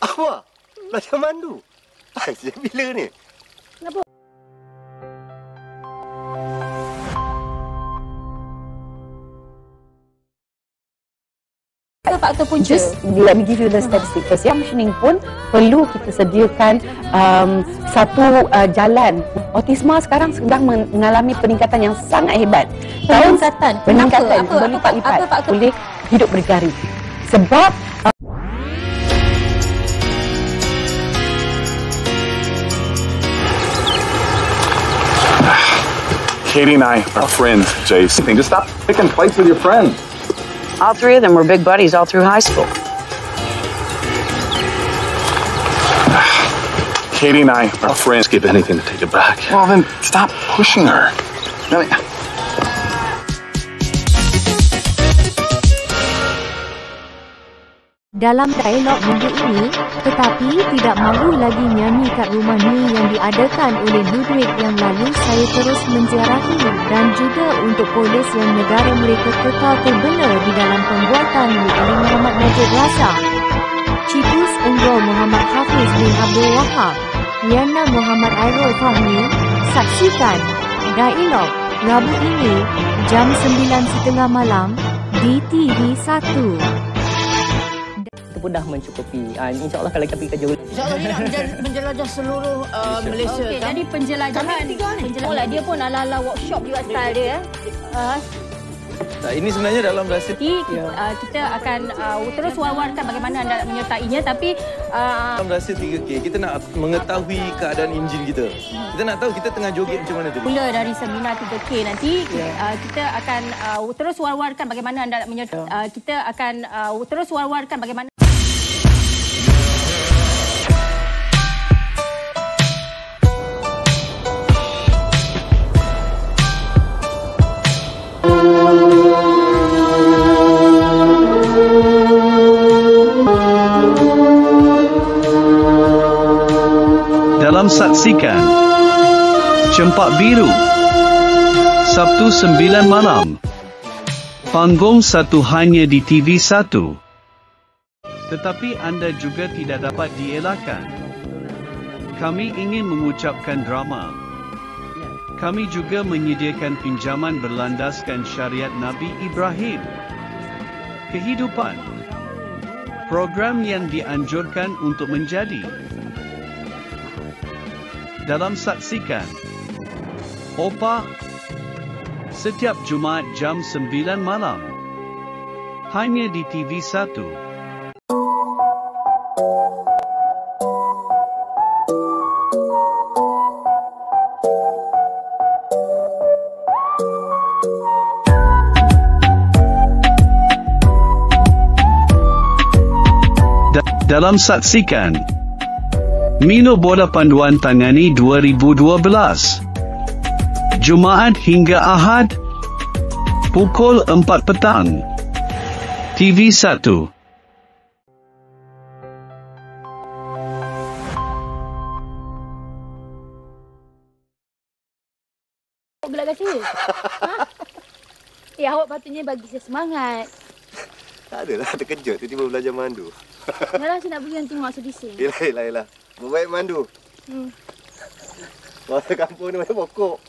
Apa? Belajar mandu? Sejak bila ni? Kenapa? Faktor punca. Just let me give you the statistic first. Yang functioning pun perlu kita sediakan satu jalan. Autisma sekarang sedang mengalami peningkatan yang sangat hebat. Peningkatan berlipat-lipat boleh hidup berdikari. Sebab Katie and I are friends, Jace. Just stop picking fights with your friends. All three of them were big buddies all through high school. Katie and I are friends. Give anything to take it back. Well, then stop pushing her. Dalam dialog minggu ini, tetapi tidak mahu lagi nyanyi kat rumah ni yang diadakan oleh Ludwig yang lalu, saya terus menziarahi dan juga untuk polis yang negara mereka kekal terbenar di dalam pembuatan oleh Muhammad Najib Razak, Citus Unggul Muhammad Hafiz bin Abdul Wahab, Yana Muhammad Airul Fahmi. Saksikan dialog Rabu ini jam 9.30 malam di TV1. pun dah mencukupi. InsyaAllah kalau kita pergi kerja. InsyaAllah dia nak menjelajah seluruh Malaysia. Okey, jadi penjelajahan. Dia pun ala-ala workshop juga style dia. Ini sebenarnya dalam rahsia. Kita akan terus war-warkan bagaimana anda menyertainya, tapi dalam rahsia 3K, kita nak mengetahui keadaan enjin kita. Kita nak tahu kita tengah joget macam mana tadi. Mula dari seminar 3K nanti, kita akan terus war-warkan bagaimana anda menyertai. Kita akan terus war-warkan bagaimana. Dalam saksikan Cempak Biru Sabtu 9 malam, panggung 1 hanya di TV1. Tetapi anda juga tidak dapat dielakkan. Kami ingin mengucapkan drama. Kami juga menyediakan pinjaman berlandaskan syariat Nabi Ibrahim. Kehidupan, program yang dianjurkan untuk menjadi. Dalam saksikan Opa setiap Jumaat jam 9 malam hanya di TV1. Dalam saksikan Mino Bola Panduan Tangani 2012 Jumaat hingga Ahad pukul 4 petang TV1. Gelak kasi. Awak patutnya bagi saya semangat. Tak adalah, terkejut tiba-tiba belajar mandu. Yalah, saya nak pergi nanti masuk bising. Yelah. Berbaik mandu. Masa kampung ni banyak pokok.